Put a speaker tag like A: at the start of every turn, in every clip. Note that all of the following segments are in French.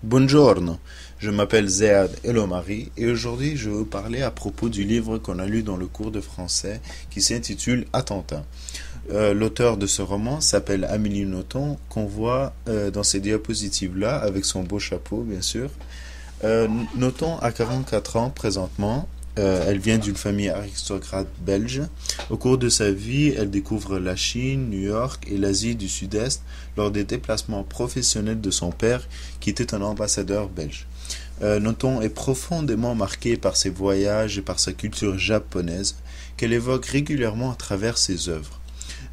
A: Buongiorno, je m'appelle Zéad Elomari et aujourd'hui je vais vous parler à propos du livre qu'on a lu dans le cours de français qui s'intitule Attentat. L'auteur de ce roman s'appelle Amélie Nothomb, qu'on voit dans ces diapositives-là avec son beau chapeau bien sûr. Nothomb a 44 ans présentement. Elle vient d'une famille aristocrate belge. Au cours de sa vie, elle découvre la Chine, New York et l'Asie du Sud-Est lors des déplacements professionnels de son père, qui était un ambassadeur belge. Nothomb est profondément marquée par ses voyages et par sa culture japonaise, qu'elle évoque régulièrement à travers ses œuvres.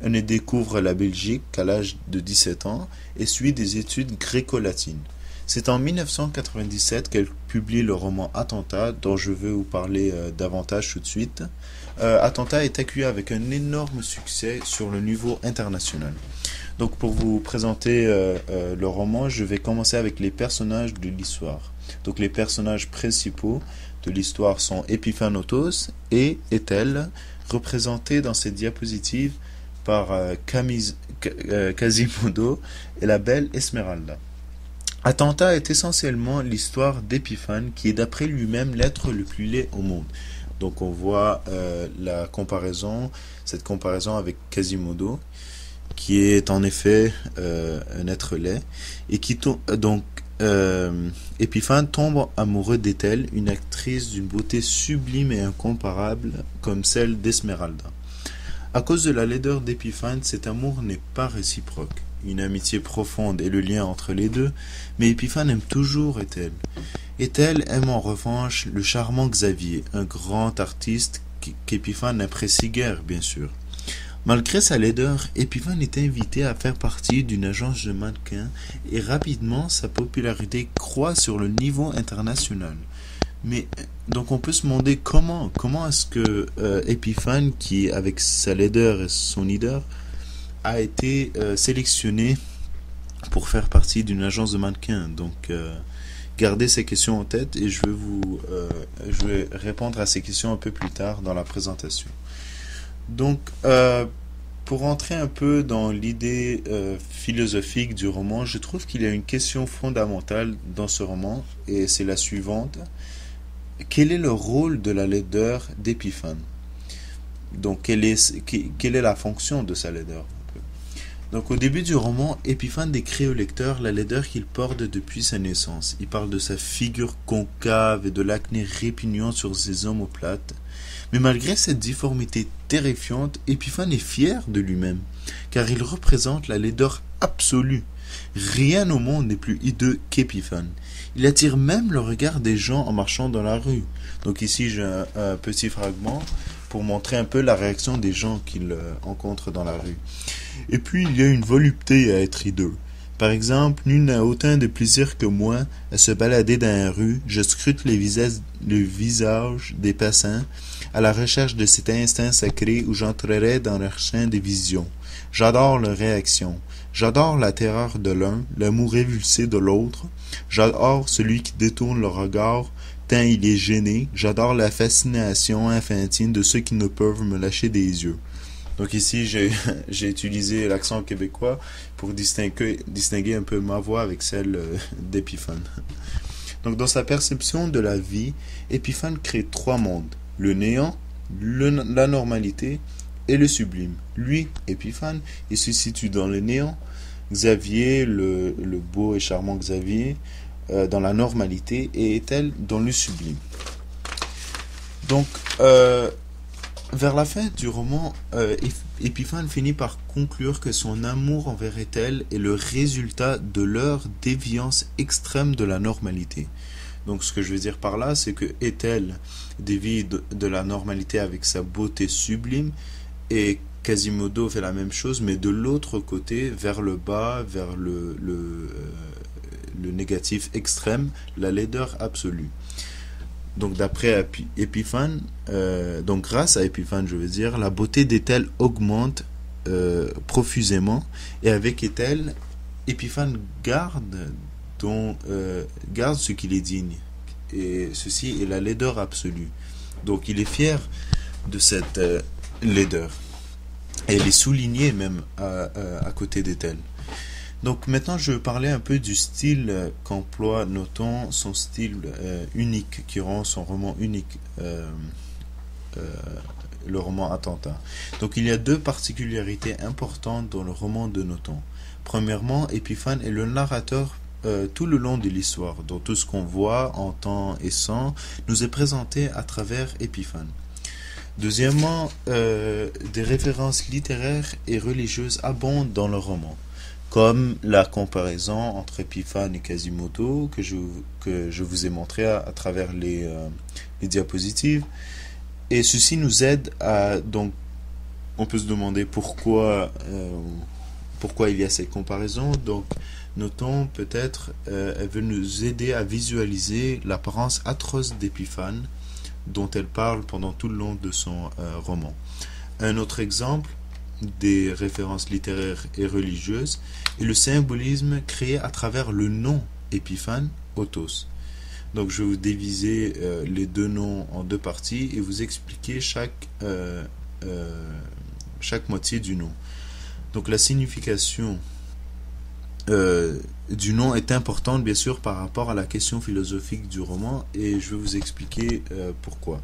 A: Elle ne découvre la Belgique qu'à l'âge de 17 ans et suit des études gréco-latines. C'est en 1997 qu'elle publie le roman Attentat, dont je veux vous parler davantage tout de suite. Attentat est accueilli avec un énorme succès sur le niveau international. Donc pour vous présenter le roman, je vais commencer avec les personnages de l'histoire. Donc les personnages principaux de l'histoire sont Epiphanetos et Ethel, représentés dans cette diapositive par Quasimodo et la belle Esmeralda. Attentat est essentiellement l'histoire d'Épiphane, qui est d'après lui-même l'être le plus laid au monde. Donc on voit cette comparaison avec Quasimodo, qui est en effet un être laid, et Épiphane tombe amoureux d'Ethel, une actrice d'une beauté sublime et incomparable comme celle d'Esmeralda. À cause de la laideur d'Épiphane, cet amour n'est pas réciproque. Une amitié profonde est le lien entre les deux, mais Épiphane aime toujours Ethel. Ethel aime en revanche le charmant Xavier, un grand artiste qu'Épiphane n'apprécie guère, bien sûr. Malgré sa laideur, Épiphane est invité à faire partie d'une agence de mannequins et rapidement sa popularité croît sur le niveau international. Mais donc on peut se demander comment est-ce que Épiphane, qui avec sa laideur et son hideur, a été sélectionné pour faire partie d'une agence de mannequins. Donc gardez ces questions en tête et je vais répondre à ces questions un peu plus tard dans la présentation. Donc pour entrer un peu dans l'idée philosophique du roman, je trouve qu'il y a une question fondamentale dans ce roman et c'est la suivante. Quel est le rôle de la laideur d'Épiphane? Donc quelle est la fonction de sa laideur? Donc au début du roman, Épiphane décrit au lecteur la laideur qu'il porte depuis sa naissance. Il parle de sa figure concave et de l'acné répugnant sur ses omoplates. Mais malgré cette difformité terrifiante, Épiphane est fier de lui-même, car il représente la laideur absolue. Rien au monde n'est plus hideux qu'Épiphane. Il attire même le regard des gens en marchant dans la rue. Donc ici j'ai un petit fragment pour montrer un peu la réaction des gens qu'il rencontre dans la rue. Et puis il y a une volupté à être hideux. Par exemple, nul n'a autant de plaisir que moi à se balader dans la rue. Je scrute le visage des passants à la recherche de cet instant sacré où j'entrerai dans leur champ de vision. J'adore leurs réactions. J'adore la terreur de l'un, l'amour révulsé de l'autre. J'adore celui qui détourne le regard tant il est gêné. J'adore la fascination infantile de ceux qui ne peuvent me lâcher des yeux. Donc ici, j'ai utilisé l'accent québécois pour distinguer un peu ma voix avec celle d'Épiphane. Donc dans sa perception de la vie, Épiphane crée trois mondes. Le néant, la normalité et le sublime. Lui, Épiphane, il se situe dans le néant. Xavier, le beau et charmant Xavier, dans la normalité, et Ethel dans le sublime. Donc, vers la fin du roman, Épiphane finit par conclure que son amour envers Ethel est le résultat de leur déviance extrême de la normalité. Donc ce que je veux dire par là, c'est que Ethel dévie de la normalité avec sa beauté sublime et Quasimodo fait la même chose, mais de l'autre côté, vers le bas, vers le négatif extrême, la laideur absolue. Donc d'après Épiphane, donc grâce à Épiphane, je veux dire, la beauté d'Ethel augmente profusément, et avec Ethel, Épiphane garde ce qu'il est digne, et ceci est la laideur absolue. Donc il est fier de cette laideur, et elle est soulignée même à côté d'Ethel. Donc maintenant, je veux parler un peu du style qu'emploie Nothomb, son style unique, qui rend son roman unique, euh, le roman Attentat. Donc il y a deux particularités importantes dans le roman de Nothomb. Premièrement, Épiphane est le narrateur tout le long de l'histoire, donc tout ce qu'on voit, entend et sent nous est présenté à travers Épiphane. Deuxièmement, des références littéraires et religieuses abondent dans le roman, comme la comparaison entre Épiphane et Quasimodo que je vous ai montré à travers les diapositives. Et ceci nous aide à... Donc, on peut se demander pourquoi il y a cette comparaison. Donc, notons peut-être, elle veut nous aider à visualiser l'apparence atroce d'Épiphane dont elle parle pendant tout le long de son roman. Un autre exemple des références littéraires et religieuses est le symbolisme créé à travers le nom Épiphane, Othos. Donc je vais vous diviser les deux noms en deux parties et vous expliquer chaque moitié du nom. Donc la signification du nom est importante bien sûr par rapport à la question philosophique du roman et je vais vous expliquer pourquoi.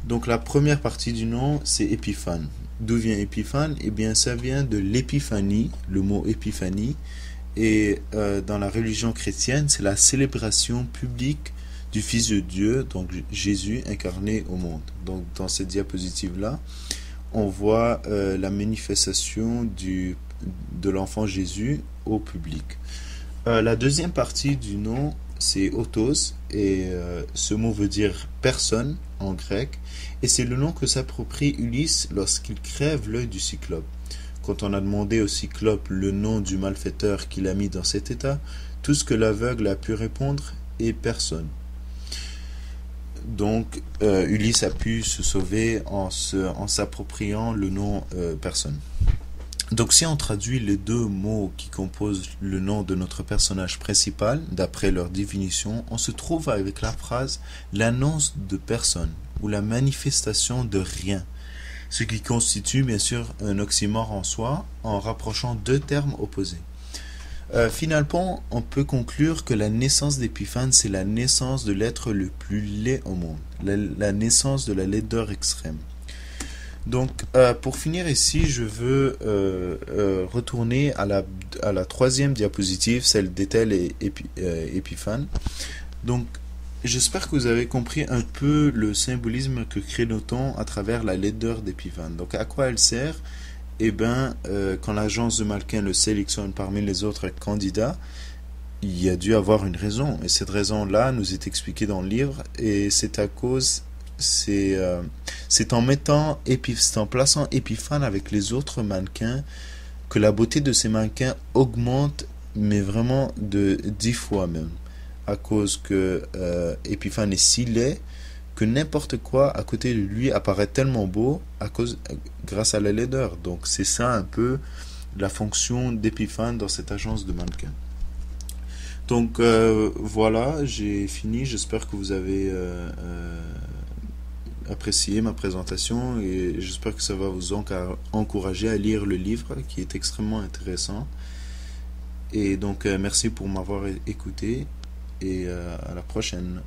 A: Donc la première partie du nom c'est Épiphane. D'où vient Épiphane? Eh bien ça vient de l'épiphanie, le mot épiphanie, et dans la religion chrétienne c'est la célébration publique du Fils de Dieu, donc Jésus incarné au monde. Donc dans cette diapositive là on voit la manifestation de l'enfant Jésus au public. La deuxième partie du nom, c'est Othos, et ce mot veut dire personne en grec, et c'est le nom que s'approprie Ulysse lorsqu'il crève l'œil du cyclope. Quand on a demandé au cyclope le nom du malfaiteur qu'il a mis dans cet état, tout ce que l'aveugle a pu répondre est personne. Donc Ulysse a pu se sauver en s'appropriant le nom personne. Donc si on traduit les deux mots qui composent le nom de notre personnage principal, d'après leur définition, on se trouve avec la phrase « l'annonce de personne » ou « la manifestation de rien », ce qui constitue bien sûr un oxymore en soi en rapprochant deux termes opposés. Finalement, on peut conclure que la naissance d'Épiphane, c'est la naissance de l'être le plus laid au monde, la naissance de la laideur extrême. Donc, pour finir ici, je veux retourner à la troisième diapositive, celle d'Étel et Épiphane. Donc, j'espère que vous avez compris un peu le symbolisme que crée Nothomb à travers la laideur d'Épiphane. Donc, à quoi elle sert? Eh bien, quand l'agence de Malkin le sélectionne parmi les autres candidats, il y a dû avoir une raison. Et cette raison-là nous est expliquée dans le livre. Et c'est à cause, c'est en plaçant Épiphane avec les autres mannequins que la beauté de ces mannequins augmente, mais vraiment de 10 fois même. À cause que Épiphane est si laid que n'importe quoi à côté de lui apparaît tellement beau grâce à la laideur. Donc c'est ça un peu la fonction d'Épiphane dans cette agence de mannequins. Donc voilà, j'ai fini. J'espère que vous avez apprécié ma présentation et j'espère que ça va vous encourager à lire le livre qui est extrêmement intéressant. Et donc merci pour m'avoir écouté et à la prochaine.